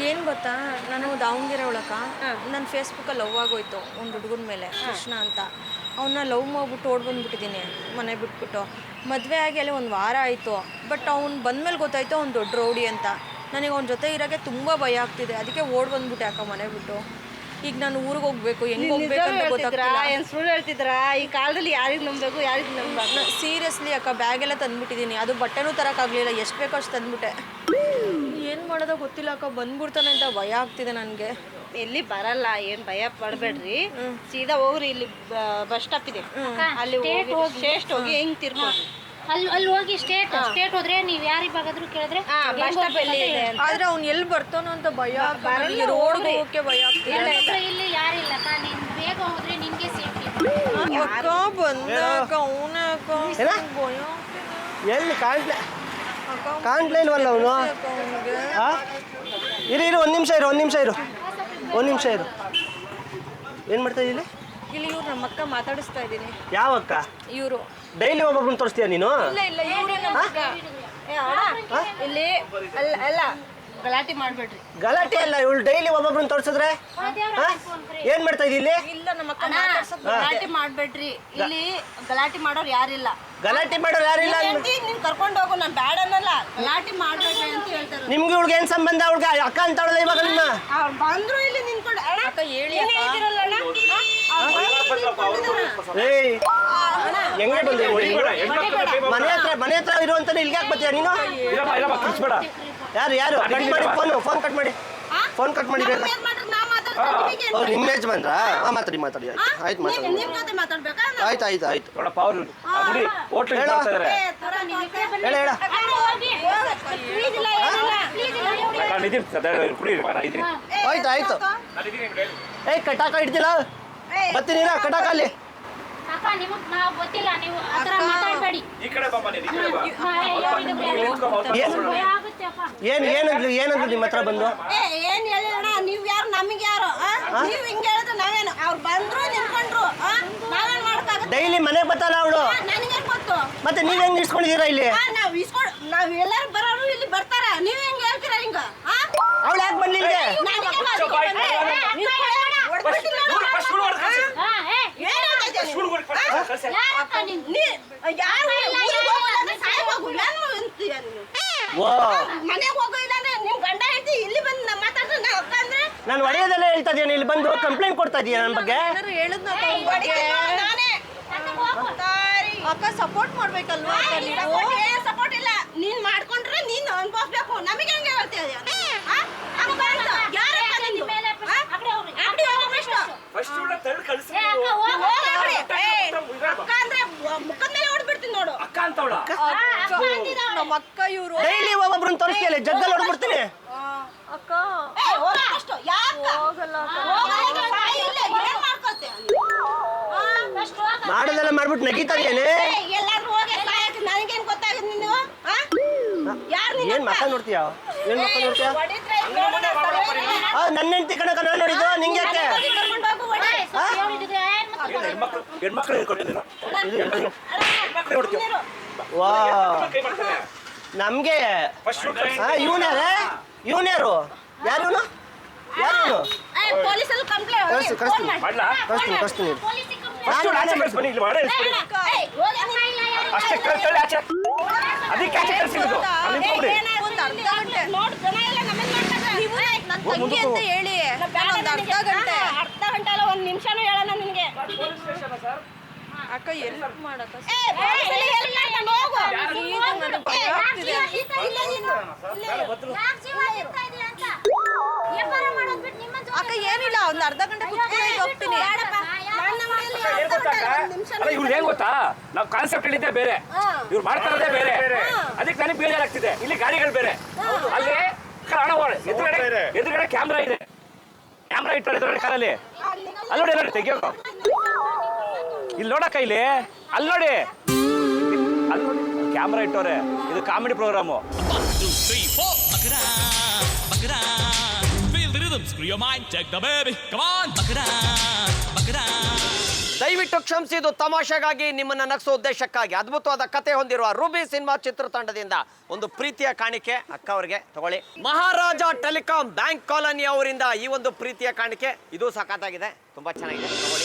ಏನು ಗೊತ್ತಾ, ನಾನು ದಾವಣಗೆರೆ ಒಳಕ ನನ್ನ ಫೇಸ್ಬುಕ್ಕಲ್ಲಿ ಲವ್ ಆಗೋಯ್ತು ಒಂದು ಹುಡುಗನ ಮೇಲೆ, ಕೃಷ್ಣ ಅಂತ. ಅವನ್ನ ಲವ್ ಮಾಡ್ಬಿಟ್ಟು ಓಡ್ ಬಂದ್ಬಿಟ್ಟಿದ್ದೀನಿ ಮನೆ ಬಿಟ್ಬಿಟ್ಟು. ಮದುವೆ ಆಗಿ ಅಲ್ಲಿ ಒಂದು ವಾರ ಆಯಿತು. ಬಟ್ ಅವ್ನು ಬಂದಮೇಲೆ ಗೊತ್ತಾಯ್ತು ಅವ್ನು ದೊಡ್ಡ ರೌಡಿ ಅಂತ. ನನಗೆ ಅವ್ನ ಜೊತೆ ಇರೋಕ್ಕೆ ತುಂಬ ಭಯ ಆಗ್ತಿದೆ. ಅದಕ್ಕೆ ಓಡ್ ಬಂದ್ಬಿಟ್ಟೆ ಅಕ್ಕ ಮನೆ ಬಿಟ್ಟು. ಈಗ ನಾನು ಊರಿಗೆ ಹೋಗ್ಬೇಕು, ಹೆಂಗೆ ಹೋಗ್ಬೇಕು ಅಂತ ಗೊತ್ತಾಗ್ತಿಲ್ಲ. ಏನು ಸುಳ್ಳು ಹೇಳ್ತಿದ್ರಾ? ಈ ಕಾಲದಲ್ಲಿ ಯಾರಿಗೆ ನಂಬಬೇಕು, ಯಾರಿಗೆ ನಂಬಬೇಕು? ಸೀರಿಯಸ್ಲಿ ಅಕ್ಕ, ಬ್ಯಾಗೆಲ್ಲ ತಂದುಬಿಟ್ಟಿದ್ದೀನಿ. ಅದು ಬಟ್ಟೆನೂ ತರೋಕ್ಕಾಗಲಿಲ್ಲ, ಎಷ್ಟು ಬೇಕೋ ಅಷ್ಟು ತಂದುಬಿಟ್ಟೆ. ಏನು ಮಾಡೋದೋ ಗೊತ್ತಿಲ್ಲ ಅಕ್ಕ, ಬಂದ್ಬಿಡ್ತಾನೆ ಅಂತ ಭಯ ಆಗ್ತಿದೆ ನನಗೆ. ಎಲ್ಲಿ ಬರಲ್ಲ, ಏನು ಭಯ ಪಡಬೇಡ್ರಿ. ಸೀದಾ ಹೋಗ್ರಿ, ಇಲ್ಲಿ ಬಸ್ ಸ್ಟಾಪ್ ಇದೆ, ಅಲ್ಲಿ ಸ್ಟೇಟ್ ಹೋಗಿ ಹೆಂಗ್ ತಿರ್ಬೋದು. ಅಲ್ಲಿ ಹೋಗಿ ಸ್ಟೇಟ್ ಹೋದ್ರೆ ನೀವು ಯಾರಿಗೆ ಬೇಕಾದ್ರೂ ಕೇಳಿದ್ರೆ ಬಸ್ ಸ್ಟಾಪ್ ಎಲ್ಲಿ ಇದೆ ಅಂತ. ಆದ್ರೆ ಅವ್ನು ಎಲ್ಲಿ ಬರ್ತಾನೋ ಅಂತ ಭಯ. ರೋಡ್ ಹೋಗಕ್ಕೆ ಭಯ ಆಗ್ತಿದೆ. ಇಲ್ಲಿ ಯಾರಿಲ್ಲಕ್ಕ, ನೀನ್ ಬೇಗ ಹೋದ್ರೆ ನಿನ್ಗೆ ಸೇಫ್ಟಿ. ಅಕ್ಕ ಬಂದಾಗ ಅವನ ಭಯ ಎಲ್ಲಿ ಕಾಣ್ಲೇ ಇಲ್ವಲ್ಲ ಅವನು. ಇರು ಒಂದು ನಿಮಿಷ ಇರು. ಏನು ಮಾಡ್ತಾ ಇದ್ದೀನಿ ಇಲ್ಲಿ? ಇವ್ರು ನಮ್ಮ ಅಕ್ಕ ಮಾತಾಡಿಸ್ತಾ ಇದ್ದೀನಿ. ಯಾವ ಅಕ್ಕ? ಇವರು ಡೈಲಿ ಒಬ್ಬೊಬ್ಬರನ್ನ ತೋರಿಸ್ತೀಯ ನೀನು? ಇಲ್ಲ ಇವ್ರೆ ನಮ್ಮ ಅಕ್ಕ. ಇಲ್ಲಿ ಅಲ್ಲ ಗಲಾಟೆ ಮಾಡ್ಬೇಡ್ರಿ. ಗಲಾಟೆ ಅಲ್ಲ, ಇವಳು ಡೈಲಿ ಒಬ್ಬೊಬ್ಬರನ್ನ ತೋರಿಸಿದ್ರೆ ಏನ್ ಮಾಡ್ತಾ ಇದ್ದೀನಿ ಇಲ್ಲಿ? ಇಲ್ಲ ನಮ್ಮ ಅಕ್ಕ ಮಾತಾಡ್ಸಕ್ ಗಲಾಟೆ ಮಾಡ್ಬೇಡ್ರಿ. ಇಲ್ಲಿ ಗಲಾಟೆ ಮಾಡೋರು ಯಾರಿಲ್ಲ. ಗಲಾಟೆ ಮಾಡೋರು ಯಾರಿಲ್ಲ. ನೀನ್ ಕರ್ಕೊಂಡು ಹೋಗು, ನಾನು ಬ್ಯಾಡ ಅನ್ನಲ್ಲ. ಗಲಾಟೆ ಮಾಡ್ಬೇಡ್ರಿ ಅಂತ ಹೇಳ್ತಾರೆ. ನಿಮ್ಗೆ ಇವಳಿಗೆ ಏನ್ ಸಂಬಂಧ? ಅವಳಿಗೆ ಅಕ್ಕ ಅಂತಾಳಲ್ಲ ಇವಾಗ ನಿಮ್ಮ. ಅವ್ರು ಬಂದ್ರು ಇಲ್ಲಿ ನಿಂತ್ಕೊಂಡು ಅಕ್ಕ ಹೇಳಿ ಏಯ್ ಹೆಂಗೆ ಬಂದೆ? ಮನೆ ಹತ್ರ ಇರುವಂತಾನೆ ಇಲ್ಲಿಗೆ ಯಾಕೆ ಬರ್ತೀಯ ನೀನು? ಯಾರು ಕಟ್ ಮಾಡಿ ಫೋನ್ ಕಟ್ ಮಾಡಿ. ನಿಮ್ಮ ಯಜಮಾನ್ರಾ? ಮಾತಾಡಿ ಆಯ್ತು ಆಯ್ತು. ಏಯ್ ಕಟಾಕ ಇಡ್ತಿಲ್ಲ, ಬರ್ತೀನಿ ಕಟಾಕ ಅಲ್ಲಿ. ಅಕ್ಕ ನಿಮಗೆ ನಾವು ಗೊತ್ತಿಲ್ಲ, ನೀವು ಆ ಥರ ಮಾತಾಡಬೇಡಿ. ಏನಂದ್ರು ನಿಮ್ಮ ಹತ್ರ ಬಂದು? ಏನ್ ಹೇಳೋಣ, ನೀವ್ ಯಾರು ನಮಗೆ ಯಾರು? ನೀವ್ ಹಿಂಗೆ ಹೇಳಿದ್ರೆ ನಾವೇನು? ಅವ್ರು ಬಂದ್ರು ನಿಂತ್ಕೊಂಡ್ರು, ನಾವೇನ್ ಮಾಡಕ್ಕಾಗುತ್ತೆ? ಡೈಲಿ ಮನೆಗೆ ಬರ್ತಾಳ ಅವಳು. ನನಗೆ ಗೊತ್ತು. ಮತ್ತೆ ನೀವ್ ಹೆಂಗ್ ಇಸ್ಕೊಂಡಿದ್ದೀರಾ ಇಲ್ಲಿ? ನಾವ್ ಎಲ್ಲರೂ ಬರೋರು ಇಲ್ಲಿ ಬರ್ತಾರ, ನೀವ್ ಹೆಂಗ್ ಹೇಳ್ತೀರಾ ಹಿಂಗ? ಅವಳು ಯಾಕೆ ಬಂದ್ಲಿ ಇಲ್ಲಿಗೆ? ನಾನು ಒಡೆಯೋದೆಲ್ಲ ಹೇಳ್ತಾ ಇದೀನಿ, ಇಲ್ಲಿ ಬಂದು ಕಂಪ್ಲೇಂಟ್ ಕೊಡ್ತಾ ಇದೀಯ ನನ್ನ ಬಗ್ಗೆ. ಅಕ್ಕ ಸಪೋರ್ಟ್ ಮಾಡ್ಬೇಕಲ್ವಾ? ಸಪೋರ್ಟ್ ಇಲ್ಲ, ನೀನ್ ಮಾಡ್ಕೊಂಡ್ರೆ ನೀನ್ ಅನ್ಭವಿಸ್ಬೇಕು. ನಮಗೆ ಹೆಂಗೆ ಹೇಳ್ತೀಯ? ನಮ್ಮ ಅಕ್ಕ ಇವರು ಡೈಲಿ ಒಬ್ಬೊಬ್ರನ್ನ ತೋರಿಸ್ತೀಯಲ್ಲ, ಜಗ್ಗಲ್ಲಿ ಹೊಡ್ಬಿಡ್ತೀನಿ. ಅಕ್ಕ ಮಾಡೋದೆಲ್ಲ ಮಾಡ್ಬಿಟ್ಟು ನಗೀತಾ ಇದೆಯೇನೆ? ನನಗೇನ್ ಗೊತ್ತಾಗುತ್ತೆ? ನೀನು ಏನ್ ಮಕ್ಕ ನೋಡ್ತೀಯ? ನನ್ನ ಹೆಂಡತಿ ಕಣಕ ನಾನು ನೋಡಿದ್ದು, ನಿಂಗೆ ಯಾಕೆ? ವಾ ನಮ್ಗೆ ಇವನ್ಯಾರು ಯಾರು? ಪೊಲೀಸಲ್ಲಿ ಕಂಪ್ಲೇಂಟ್ ಕಳಿಸ್ತೀನಿ. ತಂಗಿ ಅಂತ ಹೇಳಿ ಅರ್ಧ ಗಂಟೆ ಅಲ್ಲ, 1 ನಿಮಿಷನೂ ಹೇಳೋಣ ನಿನ್ಗೆ. ಅಕ್ಕ ಎಲ್ಪ್ ಮಾಡಕ್ಕ ಅಕ್ಕ ಏನಿಲ್ಲ, ಒಂದು ಅರ್ಧ ಗಂಟೆ ಕುತ್ಕೊಂಡು ಹೋಗ್ತೀನಿ. ಇವ್ರು ಏನ್ ಗೊತ್ತಾ, ನಾವು ಕಾನ್ಸೆಪ್ಟ್ ಹೇಳಿದ್ದೆ ಬೇರೆ, ಇವ್ರು ಮಾಡ್ತಾ ಇರೋದೇ ಬೇರೆ. ಅದಕ್ಕೆ ನನಗೆ ಬೇಜಾರಾಗ್ತಿದೆ. ಇಲ್ಲಿ ಗಾಡಿಗಳು ಬೇರೆ, ಅಲ್ಲಿ ಎದುರುಗಡೆ ಕ್ಯಾಮ್ರಾ ಇದೆ. ಕ್ಯಾಮ್ರಾ ಇಟ್ಟರೆ ಎದುರುಗಡೆ ಕಾರಲ್ಲಿ ಅಲ್ಲಿ ನೋಡಿ ತೆಗಿಯೋಕ. ಇಲ್ಲಿ ನೋಡಕ್ಕ, ಇಲ್ಲಿ ಅಲ್ಲಿ ನೋಡಿ ಕ್ಯಾಮ್ರಾ ಇಟ್ಟವ್ರೆ. ಇದು comedy programme. Feel the rhythm, screw your mind, take the baby, come on. Bakara, bakara. ದಯವಿಟ್ಟು ಕ್ಷಮಿಸಿ, ಇದು ತಮಾಷೆಗಾಗಿ, ನಿಮ್ಮನ್ನ ನಗಿಸೋ ಉದ್ದೇಶಕ್ಕಾಗಿ ಅದ್ಭುತವಾದ ಕತೆ ಹೊಂದಿರುವ ರೂಬಿ ಸಿನಿಮಾ ಚಿತ್ರತಂಡದಿಂದ ಒಂದು ಪ್ರೀತಿಯ ಕಾಣಿಕೆ ಅಕ್ಕ ಅವ್ರಿಗೆ ತಗೊಳ್ಳಿ. ಮಹಾರಾಜ ಟೆಲಿಕಾಂ ಬ್ಯಾಂಕ್ ಕಾಲೋನಿ ಅವರಿಂದ ಈ ಒಂದು ಪ್ರೀತಿಯ ಕಾಣಿಕೆ. ಇದು ಸಖತ್ತಾಗಿದೆ, ತುಂಬಾ ಚೆನ್ನಾಗಿದೆ, ತಗೊಳ್ಳಿ.